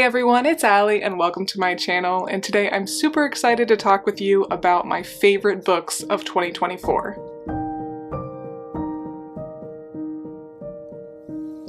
Hey everyone, it's Allie and welcome to my channel, and today I'm super excited to talk with you about my favorite books of 2024.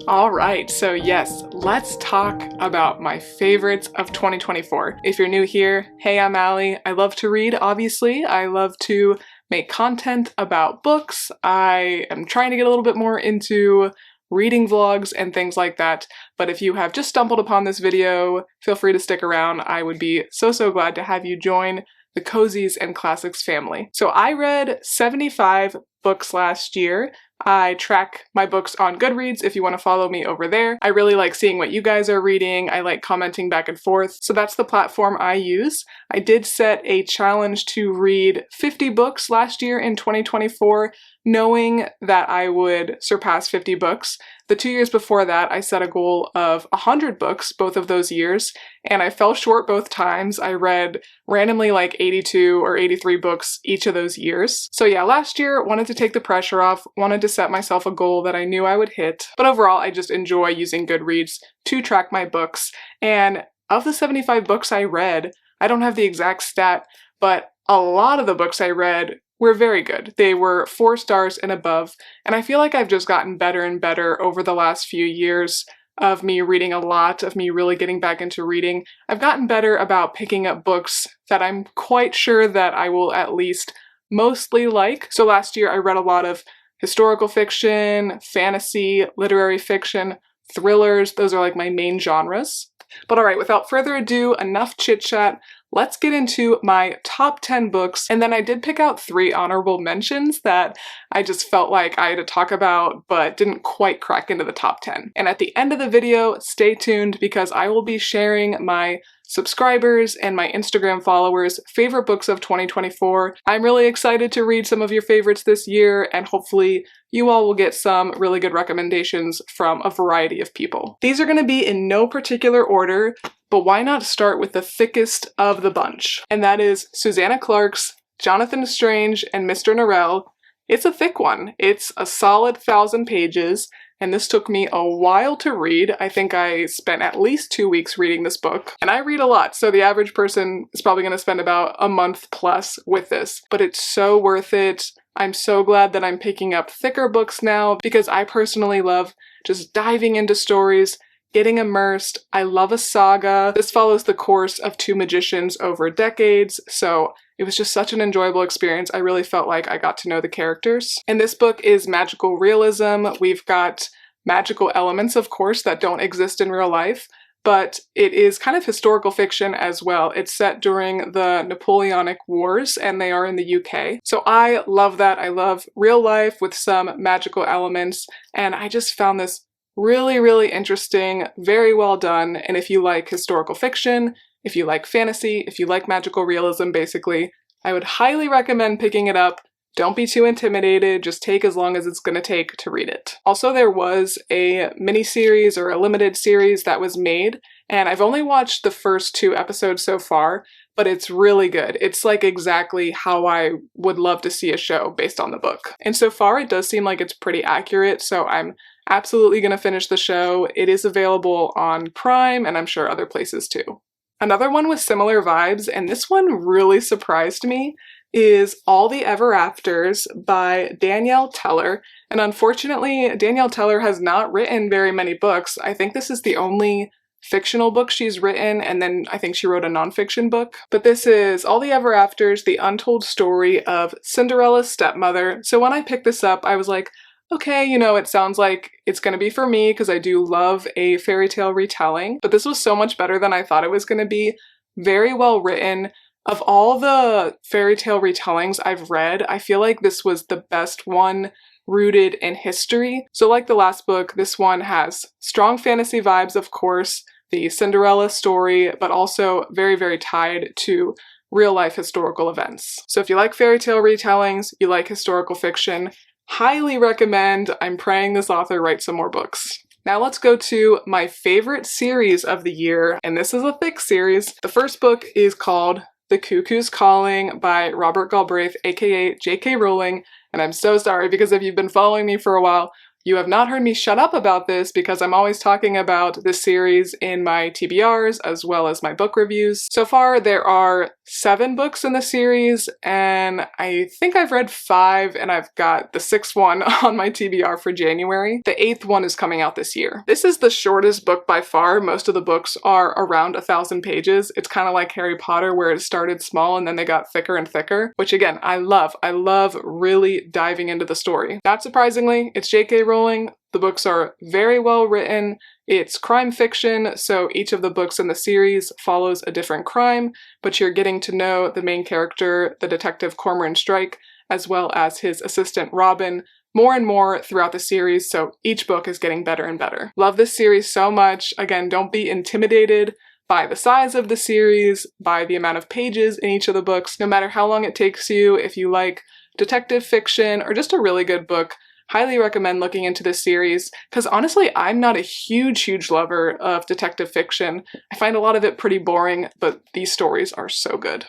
Alright, so yes, let's talk about my favorites of 2024. If you're new here, hey, I'm Allie. I love to read, obviously. I love to make content about books. I am trying to get a little bit more into reading vlogs and things like that, but if you have just stumbled upon this video, feel free to stick around. I would be so glad to have you join the Cozies and Classics family. So I read 75 books last year. I track my books on Goodreads if you want to follow me over there. I really like seeing what you guys are reading. I like commenting back and forth, so that's the platform I use. I did set a challenge to read 50 books last year in 2024, knowing that I would surpass 50 books. The 2 years before that, I set a goal of 100 books both of those years, and I fell short both times. I read randomly like 82 or 83 books each of those years. So yeah, last year, wanted to take the pressure off, wanted to set myself a goal that I knew I would hit, but overall, I just enjoy using Goodreads to track my books. And of the 75 books I read, I don't have the exact stat, but a lot of the books I read were very good. They were 4 stars and above, and I feel like I've just gotten better and better over the last few years of me reading a lot, of me really getting back into reading. I've gotten better about picking up books that I'm quite sure that I will at least mostly like. So last year I read a lot of historical fiction, fantasy, literary fiction, thrillers. Those are like my main genres. But alright, without further ado, enough chit-chat. Let's get into my top 10 books, and then I did pick out 3 honorable mentions that I just felt like I had to talk about but didn't quite crack into the top 10. And at the end of the video, stay tuned because I will be sharing my subscribers and my Instagram followers' favorite books of 2024. I'm really excited to read some of your favorites this year, and hopefully you all will get some really good recommendations from a variety of people. These are going to be in no particular order, but why not start with the thickest of the bunch? And that is Susanna Clarke's Jonathan Strange and Mr. Norrell. It's a thick one. It's a solid 1,000 pages, and this took me a while to read. I think I spent at least 2 weeks reading this book. And I read a lot, so the average person is probably going to spend about a month plus with this. But it's so worth it. I'm so glad that I'm picking up thicker books now because I personally love just diving into stories, getting immersed. I love a saga. This follows the course of 2 magicians over decades, so it was just such an enjoyable experience. I really felt like I got to know the characters. And this book is magical realism. We've got magical elements, of course, that don't exist in real life, but it is kind of historical fiction as well. It's set during the Napoleonic Wars, and they are in the UK. So I love that. I love real life with some magical elements, and I just found this really interesting, very well done. And if you like historical fiction, if you like fantasy, if you like magical realism, basically, I would highly recommend picking it up. Don't be too intimidated, just take as long as it's going to take to read it. Also, there was a mini-series or a limited series that was made, and I've only watched the first 2 episodes so far, but it's really good. It's like exactly how I would love to see a show based on the book. And so far, it does seem like it's pretty accurate, so I'm absolutely going to finish the show. It is available on Prime, and I'm sure other places too. Another one with similar vibes, and this one really surprised me, is All the Ever Afters by Danielle Teller. And unfortunately, Danielle Teller has not written very many books. I think this is the only fictional book she's written, and then I think she wrote a nonfiction book. But this is All the Ever Afters, the untold story of Cinderella's stepmother. So when I picked this up, I was like, okay, you know, it sounds like it's gonna be for me because I do love a fairy tale retelling, but this was so much better than I thought it was gonna be. Very well written. Of all the fairy tale retellings I've read, I feel like this was the best one rooted in history. So like the last book, this one has strong fantasy vibes, of course, the Cinderella story, but also very tied to real life historical events. So if you like fairy tale retellings, you like historical fiction, highly recommend. I'm praying this author writes some more books. Now let's go to my favorite series of the year, and this is a thick series. The first book is called The Cuckoo's Calling by Robert Galbraith, aka J.K. Rowling, and I'm so sorry because if you've been following me for a while, You have not heard me shut up about this because I'm always talking about this series in my TBRs as well as my book reviews. So far, there are 7 books in the series, and I think I've read 5, and I've got the 6th one on my TBR for January. The 8th one is coming out this year. This is the shortest book by far. Most of the books are around 1,000 pages. It's kind of like Harry Potter, where it started small and then they got thicker and thicker, which again, I love. I love really diving into the story. Not surprisingly, it's J.K. Rowling. The books are very well written. It's crime fiction, so each of the books in the series follows a different crime, but you're getting to know the main character, the detective Cormoran Strike, as well as his assistant Robin, more and more throughout the series, so each book is getting better and better. Love this series so much. Again, don't be intimidated by the size of the series, by the amount of pages in each of the books, no matter how long it takes you. If you like detective fiction or just a really good book, highly recommend looking into this series, because honestly, I'm not a huge lover of detective fiction. I find a lot of it pretty boring, but these stories are so good.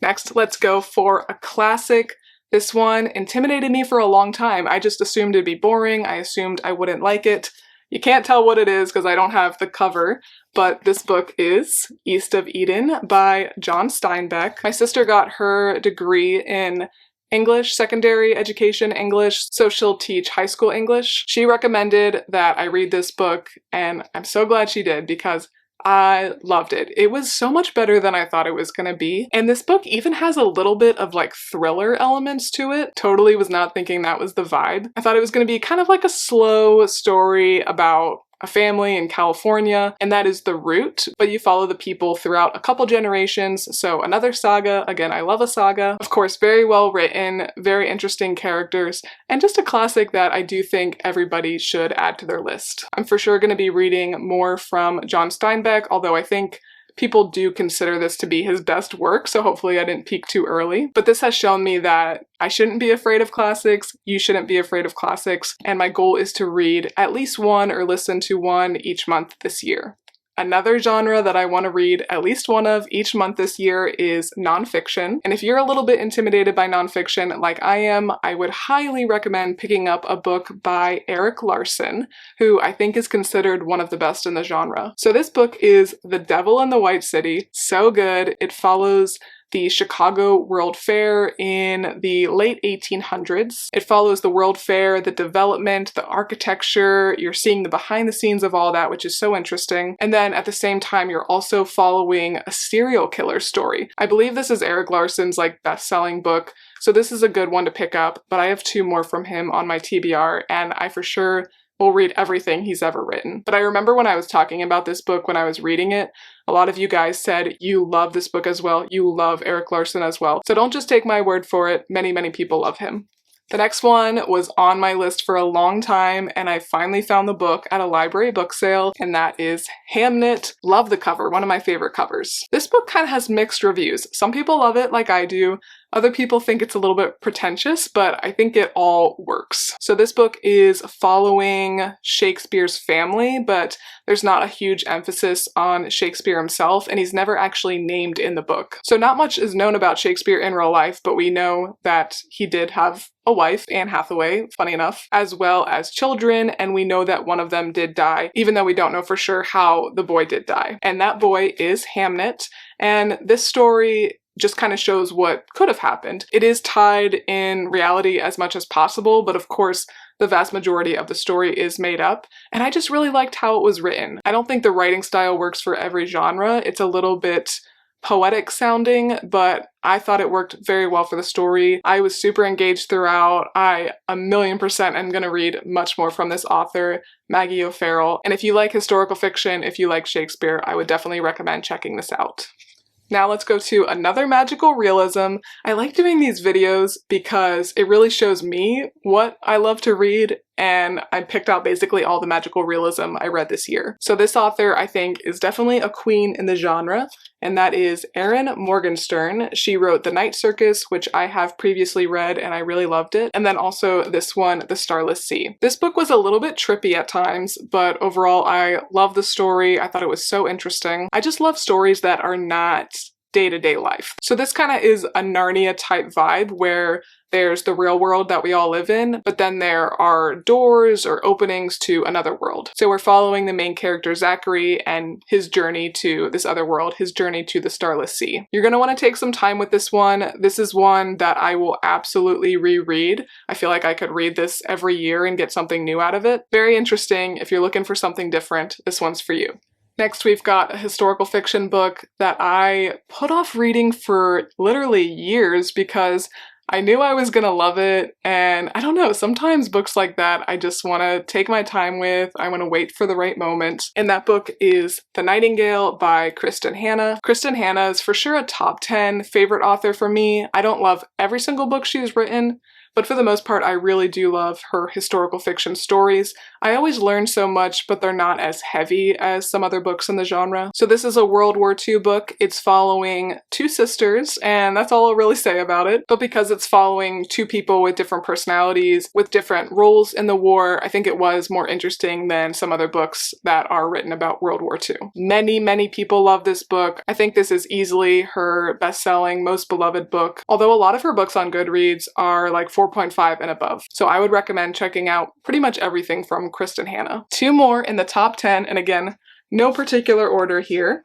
Next, let's go for a classic. This one intimidated me for a long time. I just assumed it'd be boring. I assumed I wouldn't like it. You can't tell what it is because I don't have the cover, but this book is East of Eden by John Steinbeck. My sister got her degree in English, secondary education English, so she'll teach high school English. She recommended that I read this book, and I'm so glad she did because I loved it. It was so much better than I thought it was gonna be. And this book even has a little bit of like thriller elements to it. Totally was not thinking that was the vibe. I thought it was gonna be kind of like a slow story about a family in California, and that is the root, but you follow the people throughout a couple generations, so another saga. Again, I love a saga. Of course, very well written, very interesting characters, and just a classic that I do think everybody should add to their list. I'm for sure going to be reading more from John Steinbeck, although I think people do consider this to be his best work, so hopefully I didn't peak too early. But this has shown me that I shouldn't be afraid of classics, you shouldn't be afraid of classics, and my goal is to read at least one or listen to one each month this year. Another genre that I want to read at least one of each month this year is nonfiction. And if you're a little bit intimidated by nonfiction like I am, I would highly recommend picking up a book by Erik Larson, who I think is considered one of the best in the genre. So this book is The Devil in the White City. So good. It follows the Chicago World Fair in the late 1800s. It follows the World Fair, the development, the architecture. You're seeing the behind the scenes of all that, which is so interesting. And then at the same time, you're also following a serial killer story. I believe this is Erik Larson's like best-selling book, so this is a good one to pick up, but I have 2 more from him on my TBR, and I for sure will read everything he's ever written. But I remember when I was talking about this book when I was reading it, a lot of you guys said you love this book as well, you love Erik Larson as well. So don't just take my word for it, many people love him. The next one was on my list for a long time, and I finally found the book at a library book sale, and that is Hamnet. Love the cover, one of my favorite covers. This book kind of has mixed reviews. Some people love it like I do. Other people think it's a little bit pretentious, but I think it all works. So this book is following Shakespeare's family, but there's not a huge emphasis on Shakespeare himself, and he's never actually named in the book. So not much is known about Shakespeare in real life, but we know that he did have a wife, Anne Hathaway, funny enough, as well as children, and we know that one of them did die, even though we don't know for sure how the boy did die. And that boy is Hamnet, and this story just kind of shows what could have happened. It is tied in reality as much as possible, but of course, the vast majority of the story is made up, and I just really liked how it was written. I don't think the writing style works for every genre. It's a little bit poetic sounding, but I thought it worked very well for the story. I was super engaged throughout. I 1,000,000% am going to read much more from this author, Maggie O'Farrell, and if you like historical fiction, if you like Shakespeare, I would definitely recommend checking this out. Now let's go to another magical realism. I like doing these videos because it really shows me what I love to read, and I picked out basically all the magical realism I read this year. So this author, I think, is definitely a queen in the genre, and that is Erin Morgenstern. She wrote The Night Circus, which I have previously read and I really loved it, and then also this one, The Starless Sea. This book was a little bit trippy at times, but overall I love the story. I thought it was so interesting. I just love stories that are not day-to-day life. So this kind of is a Narnia type vibe where there's the real world that we all live in, but then there are doors or openings to another world. So we're following the main character Zachary and his journey to this other world, his journey to the Starless Sea. You're going to want to take some time with this one. This is one that I will absolutely reread. I feel like I could read this every year and get something new out of it. Very interesting. If you're looking for something different, this one's for you. Next, we've got a historical fiction book that I put off reading for literally years because I knew I was gonna love it, and I don't know, sometimes books like that I just want to take my time with, I want to wait for the right moment, and that book is The Nightingale by Kristen Hanna. Kristen Hanna is for sure a top 10 favorite author for me. I don't love every single book she's written, but for the most part, I really do love her historical fiction stories. I always learn so much, but they're not as heavy as some other books in the genre. So this is a World War II book. It's following two sisters, and that's all I'll really say about it. But because it's following two people with different personalities, with different roles in the war, I think it was more interesting than some other books that are written about World War II. Many people love this book. I think this is easily her best-selling, most beloved book, although a lot of her books on Goodreads are like 4.5 and above. So I would recommend checking out pretty much everything from Kristen Hanna. Two more in the top 10, and again, no particular order here.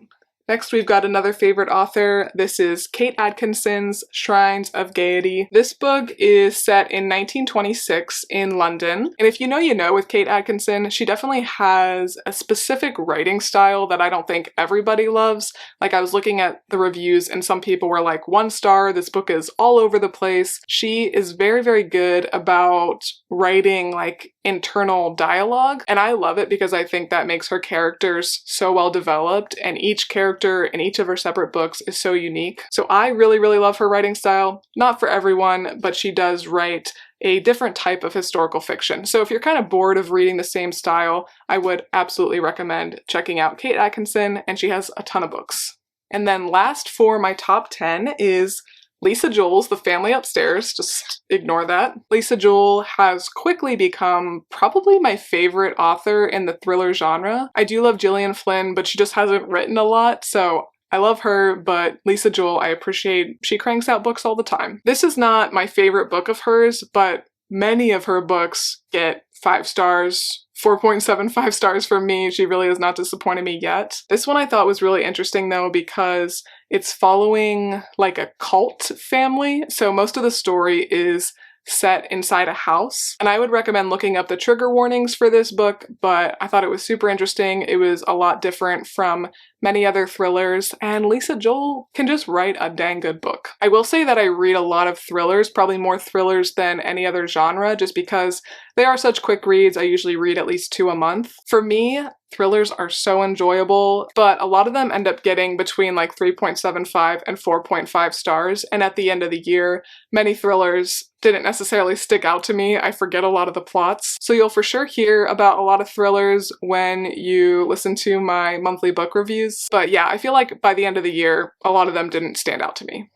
Next, we've got another favorite author. This is Kate Atkinson's Shrines of Gaiety. This book is set in 1926 in London. And if you know, you know with Kate Atkinson, she definitely has a specific writing style that I don't think everybody loves. Like I was looking at the reviews and some people were like, 1 star, this book is all over the place. She is very good about writing like internal dialogue. And I love it because I think that makes her characters so well developed, and each character in each of her separate books is so unique. So I really love her writing style. Not for everyone, but she does write a different type of historical fiction. So if you're kind of bored of reading the same style, I would absolutely recommend checking out Kate Atkinson, and she has a ton of books. And then last for my top 10 is Lisa Joel's The Family Upstairs. Just ignore that. Lisa Joel has quickly become probably my favorite author in the thriller genre. I do love Gillian Flynn, but she just hasn't written a lot, so I love her, but Lisa Joel, I appreciate she cranks out books all the time. This is not my favorite book of hers, but many of her books get 5 stars, 4.75 stars from me. She really has not disappointed me yet. This one I thought was really interesting though because it's following like a cult family. So most of the story is set inside a house. And I would recommend looking up the trigger warnings for this book, but I thought it was super interesting. It was a lot different from many other thrillers, and Lisa Joel can just write a dang good book. I will say that I read a lot of thrillers, probably more thrillers than any other genre, just because they are such quick reads. I usually read at least 2 a month. For me, thrillers are so enjoyable, but a lot of them end up getting between like 3.75 and 4.5 stars, and at the end of the year, many thrillers didn't necessarily stick out to me. I forget a lot of the plots. So you'll for sure hear about a lot of thrillers when you listen to my monthly book reviews. But yeah, I feel like by the end of the year, a lot of them didn't stand out to me.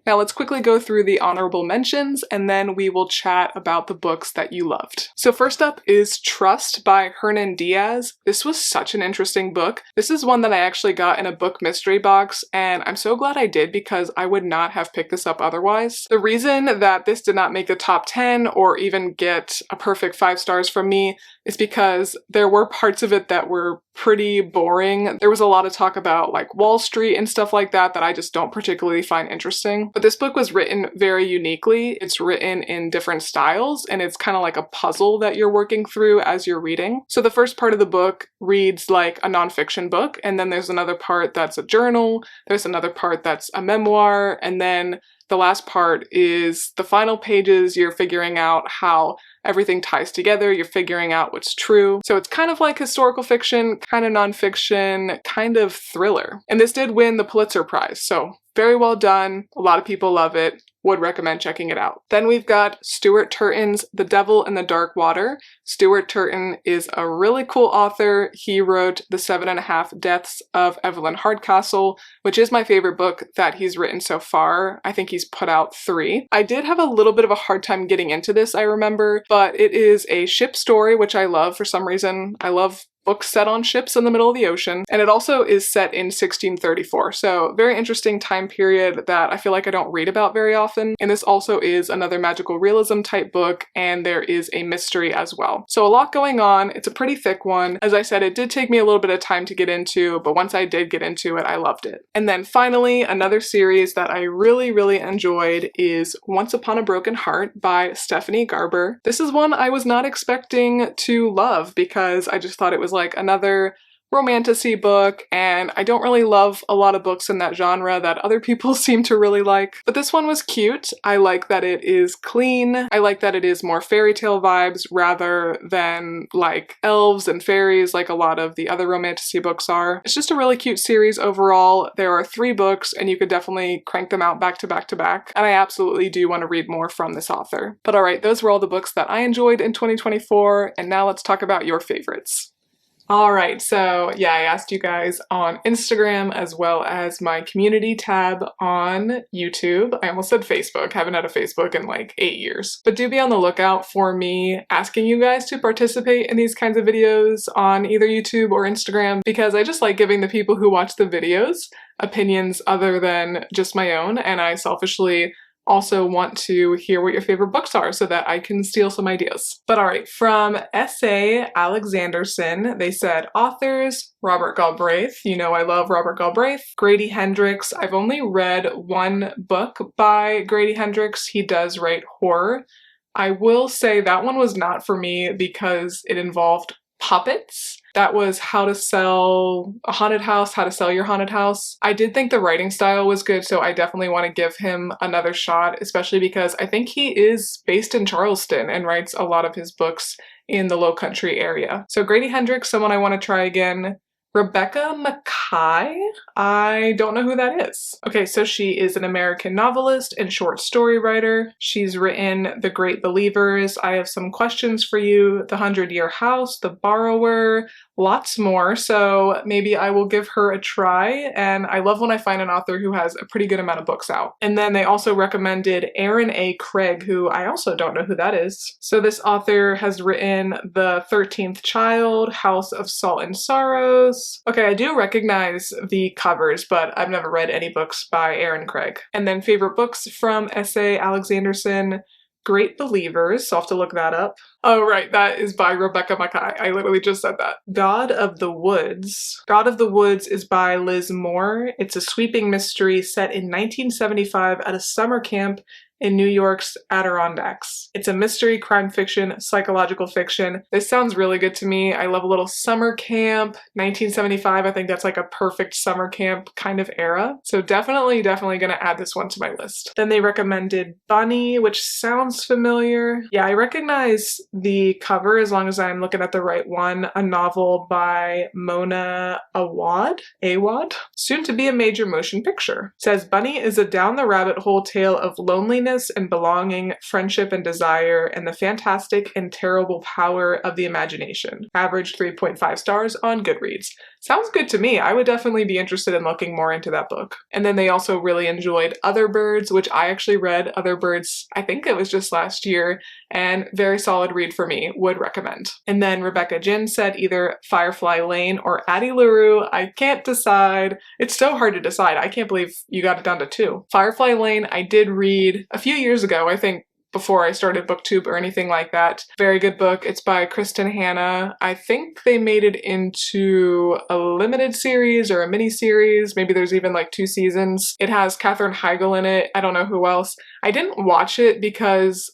Now let's quickly go through the honorable mentions, and then we will chat about the books that you loved. So first up is Trust by Hernan Diaz. This was such an interesting book. This is one that I actually got in a book mystery box, and I'm so glad I did because I would not have picked this up otherwise. The reason that this did not make the top 10 or even get a perfect 5 stars from me is because there were parts of it that were pretty boring. There was a lot of talk about like Wall Street and stuff like that that I just don't particularly find interesting. But this book was written very uniquely. It's written in different styles, and it's kind of like a puzzle that you're working through as you're reading. So the first part of the book reads like a nonfiction book, and then there's another part that's a journal, there's another part that's a memoir, and then the last part is the final pages. You're figuring out how everything ties together, you're figuring out what's true. So it's kind of like historical fiction, kind of nonfiction, kind of thriller. And this did win the Pulitzer Prize, so very well done. A lot of people love it. Would recommend checking it out. Then we've got Stuart Turton's The Devil in the Dark Water. Stuart Turton is a really cool author. He wrote The 7.5 Deaths of Evelyn Hardcastle, which is my favorite book that he's written so far. I think he's put out 3. I did have a little bit of a hard time getting into this, I remember, but it is a ship story, which I love for some reason. I love books set on ships in the middle of the ocean, and it also is set in 1634. So very interesting time period that I feel like I don't read about very often. And this also is another magical realism type book, and there is a mystery as well. So a lot going on. It's a pretty thick one. As I said, it did take me a little bit of time to get into, but once I did get into it, I loved it. And then finally, another series that I really enjoyed is Once Upon a Broken Heart by Stephanie Garber. This is one I was not expecting to love because I just thought it was like another romantasy book, and I don't really love a lot of books in that genre that other people seem to really like. But this one was cute. I like that it is clean. I like that it is more fairy tale vibes rather than like elves and fairies like a lot of the other romantasy books are. It's just a really cute series overall. There are 3 books and you could definitely crank them out back to back to back. And I absolutely do want to read more from this author. But alright, those were all the books that I enjoyed in 2024, and now let's talk about your favorites. Alright, so yeah, I asked you guys on Instagram as well as my community tab on YouTube. I almost said Facebook, haven't had a Facebook in like 8 years. But do be on the lookout for me asking you guys to participate in these kinds of videos on either YouTube or Instagram, because I just like giving the people who watch the videos opinions other than just my own, and I selfishly also want to hear what your favorite books are so that I can steal some ideas. But alright, from S.A. Alexanderson, they said authors, Robert Galbraith. You know I love Robert Galbraith. Grady Hendrix. I've only read one book by Grady Hendrix. He does write horror. I will say that one was not for me because it involved puppets. That was How to Sell a Haunted House, How to Sell Your Haunted House. I did think the writing style was good, so I definitely want to give him another shot, especially because I think he is based in Charleston and writes a lot of his books in the Low Country area. So Grady Hendrix, someone I want to try again. Rebecca Makkai? I don't know who that is. Okay, so she is an American novelist and short story writer. She's written The Great Believers, I Have Some Questions for You, The 100-Year House, The Borrower, lots more, so maybe I will give her a try, and I love when I find an author who has a pretty good amount of books out. And then they also recommended Aaron A. Craig, who I also don't know who that is. So this author has written The 13th Child, House of Salt and Sorrows. Okay, I do recognize the covers, but I've never read any books by Aaron Craig. And then favorite books from S.A. Alexanderson, Great Believers, so I'll have to look that up. Oh right, that is by Rebecca Makkai. I literally just said that. God of the Woods. God of the Woods is by Liz Moore. It's a sweeping mystery set in 1975 at a summer camp in New York's Adirondacks. It's a mystery, crime fiction, psychological fiction. This sounds really good to me. I love a little summer camp. 1975, I think that's like a perfect summer camp kind of era. So definitely gonna add this one to my list. Then they recommended Bunny, which sounds familiar. Yeah, I recognize the cover as long as I'm looking at the right one. A novel by Mona Awad? Soon to be a major motion picture. It says Bunny is a down the rabbit hole tale of loneliness and belonging, friendship and desire, and the fantastic and terrible power of the imagination. Average 3.5 stars on Goodreads. Sounds good to me. I would definitely be interested in looking more into that book. And then they also really enjoyed Other Birds, which I actually read Other Birds, I think it was just last year, and very solid read for me. Would recommend. And then Rebecca Jin said either Firefly Lane or Addie LaRue. I can't decide. It's so hard to decide. I can't believe you got it down to 2. Firefly Lane I did read a few years ago, I think before I started BookTube or anything like that. Very good book. It's by Kristen Hanna. I think they made it into a limited series or a mini series. Maybe there's even like 2 seasons. It has Katherine Heigl in it. I don't know who else. I didn't watch it because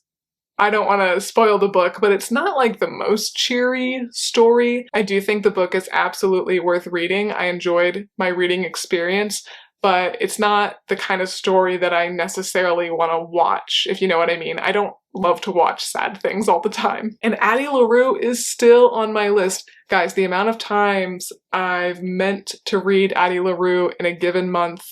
I don't want to spoil the book, but it's not like the most cheery story. I do think the book is absolutely worth reading. I enjoyed my reading experience, but it's not the kind of story that I necessarily want to watch, if you know what I mean. I don't love to watch sad things all the time. And Addie LaRue is still on my list. Guys, the amount of times I've meant to read Addie LaRue in a given month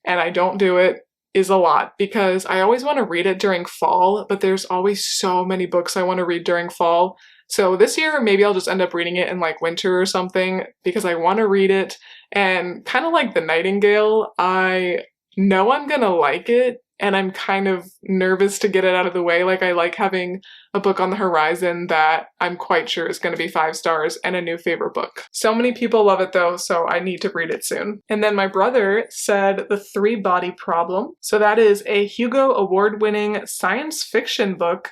and I don't do it is a lot, because I always want to read it during fall, but there's always so many books I want to read during fall. So this year, maybe I'll just end up reading it in like winter or something because I want to read it. And kind of like The Nightingale, I know I'm gonna like it and I'm kind of nervous to get it out of the way. Like, I like having a book on the horizon that I'm quite sure is going to be 5 stars and a new favorite book. So many people love it though, so I need to read it soon. And then my brother said The Three Body Problem. So that is a Hugo Award-winning science fiction book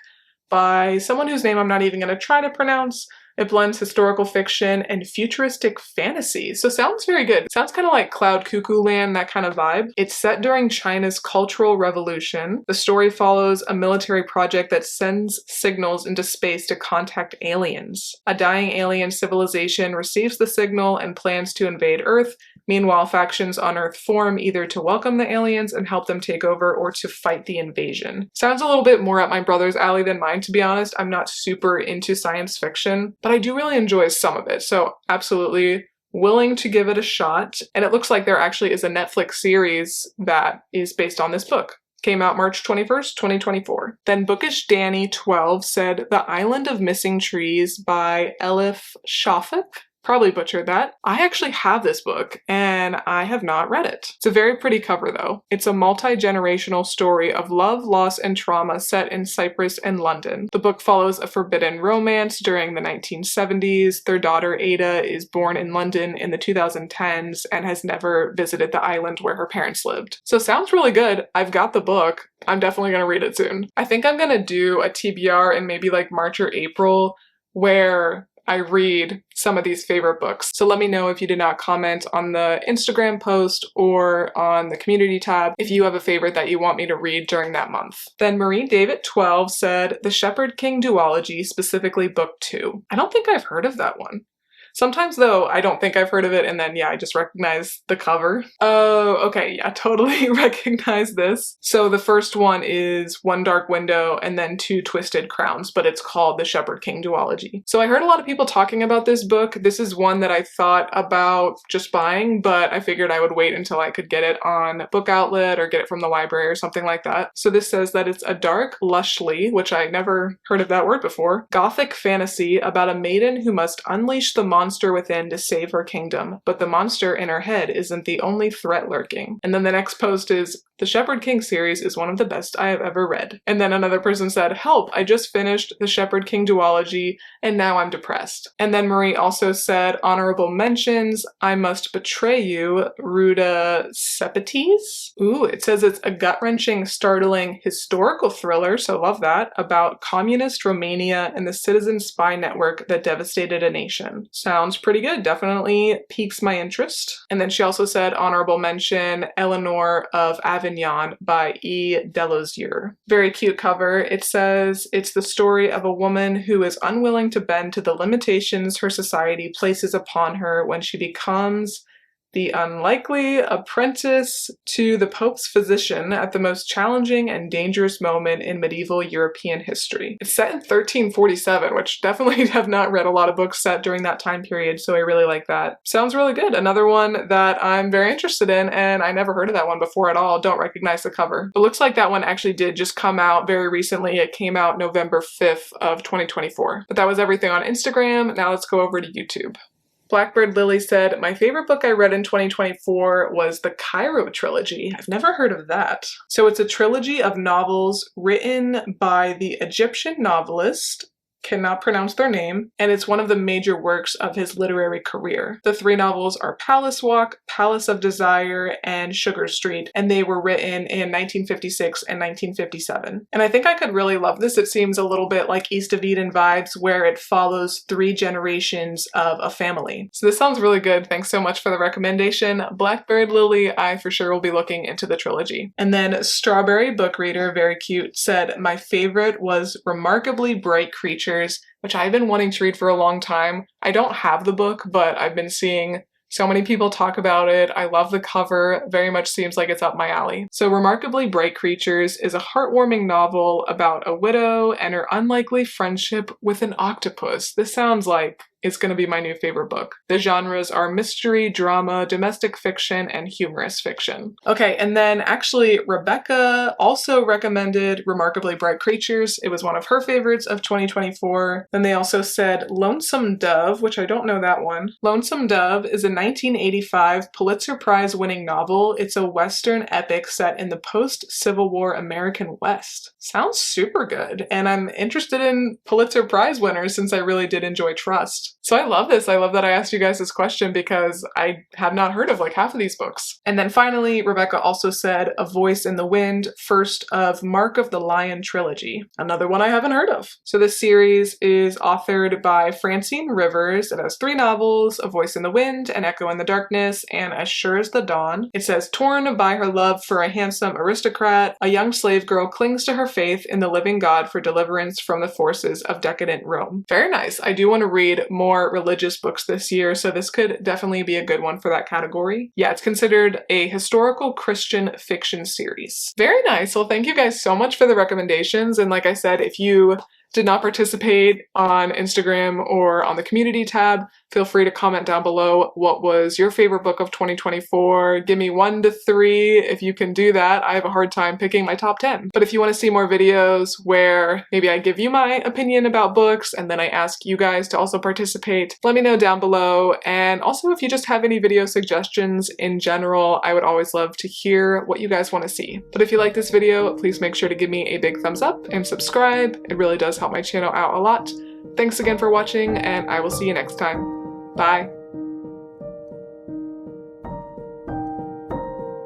by someone whose name I'm not even going to try to pronounce. It blends historical fiction and futuristic fantasy. So sounds very good. It sounds kind of like Cloud Cuckoo Land, that kind of vibe. It's set during China's Cultural Revolution. The story follows a military project that sends signals into space to contact aliens. A dying alien civilization receives the signal and plans to invade Earth. Meanwhile, factions on Earth form either to welcome the aliens and help them take over or to fight the invasion. Sounds a little bit more up my brother's alley than mine, to be honest. I'm not super into science fiction, but I do really enjoy some of it, so absolutely willing to give it a shot. And it looks like there actually is a Netflix series that is based on this book. Came out March 21st, 2024. Then Bookish Danny 12 said The Island of Missing Trees by Elif Shafak. Probably butchered that. I actually have this book and I have not read it. It's a very pretty cover though. It's a multi-generational story of love, loss, and trauma set in Cyprus and London. The book follows a forbidden romance during the 1970s. Their daughter Ada is born in London in the 2010s and has never visited the island where her parents lived. So sounds really good. I've got the book. I'm definitely gonna read it soon. I think I'm gonna do a TBR in maybe like March or April where I read some of these favorite books. So let me know if you did not comment on the Instagram post or on the community tab if you have a favorite that you want me to read during that month. Then Marie David 12 said The Shepherd King Duology, specifically book 2. I don't think I've heard of that one. Sometimes though, I don't think I've heard of it and then yeah, I just recognize the cover. Oh, okay, yeah, totally recognize this. So the first one is One Dark Window and then Two Twisted Crowns, but it's called The Shepherd King Duology. So I heard a lot of people talking about this book. This is one that I thought about just buying, but I figured I would wait until I could get it on Book Outlet or get it from the library or something like that. So this says that it's a dark, lushly, which I never heard of that word before, gothic fantasy about a maiden who must unleash the monster within to save her kingdom, but the monster in her head isn't the only threat lurking. And then the next post is, The Shepherd King series is one of the best I have ever read. And then another person said, help, I just finished The Shepherd King Duology and now I'm depressed. And then Marie also said, honorable mentions, I Must Betray You, Ruda Sepetes. Ooh, it says it's a gut-wrenching, startling historical thriller, so love that, about communist Romania and the citizen spy network that devastated a nation. Sounds pretty good, definitely piques my interest. And then she also said, honorable mention, Eleanor of Avignon by E. Delosier. Very cute cover. It says, it's the story of a woman who is unwilling to bend to the limitations her society places upon her when she becomes the unlikely apprentice to the Pope's physician at the most challenging and dangerous moment in medieval European history. It's set in 1347, which definitely have not read a lot of books set during that time period, so I really like that. Sounds really good. Another one that I'm very interested in, and I never heard of that one before at all. Don't recognize the cover. It looks like that one actually did just come out very recently. It came out November 5th of 2024. But that was everything on Instagram. Now let's go over to YouTube. Blackbird Lily said, my favorite book I read in 2024 was the Cairo trilogy. I've never heard of that. So it's a trilogy of novels written by the Egyptian novelist, cannot pronounce their name, and it's one of the major works of his literary career. The 3 novels are Palace Walk, Palace of Desire, and Sugar Street, and they were written in 1956 and 1957. And I think I could really love this. It seems a little bit like East of Eden vibes, where it follows 3 generations of a family. So this sounds really good. Thanks so much for the recommendation. Blackbird Lily, I for sure will be looking into the trilogy. And then Strawberry Book Reader, very cute, said, my favorite was Remarkably Bright Creatures, which I've been wanting to read for a long time. I don't have the book, but I've been seeing so many people talk about it. I love the cover. Very much seems like it's up my alley. So Remarkably Bright Creatures is a heartwarming novel about a widow and her unlikely friendship with an octopus. This sounds like is going to be my new favorite book. The genres are mystery, drama, domestic fiction, and humorous fiction. Okay, and then actually Rebecca also recommended Remarkably Bright Creatures. It was one of her favorites of 2024. Then they also said Lonesome Dove, which I don't know that one. Lonesome Dove is a 1985 Pulitzer Prize winning novel. It's a Western epic set in the post-Civil War American West. Sounds super good, and I'm interested in Pulitzer Prize winners since I really did enjoy Trust. So I love this. I love that I asked you guys this question because I have not heard of like half of these books. And then finally, Rebecca also said A Voice in the Wind, first of Mark of the Lion trilogy. Another one I haven't heard of. So this series is authored by Francine Rivers. It has 3 novels, A Voice in the Wind, An Echo in the Darkness, and As Sure as the Dawn. It says, torn by her love for a handsome aristocrat, a young slave girl clings to her faith in the living God for deliverance from the forces of decadent Rome. Very nice. I do want to read more religious books this year, so this could definitely be a good one for that category. Yeah, it's considered a historical Christian fiction series. Very nice. Well, thank you guys so much for the recommendations. And like I said, if you did not participate on Instagram or on the community tab, feel free to comment down below what was your favorite book of 2024. Give me 1 to 3 if you can do that. I have a hard time picking my top 10. But if you want to see more videos where maybe I give you my opinion about books and then I ask you guys to also participate, let me know down below. And also if you just have any video suggestions in general, I would always love to hear what you guys want to see. But if you like this video, please make sure to give me a big thumbs up and subscribe. It really does help my channel out a lot. Thanks again for watching, and I will see you next time. Bye!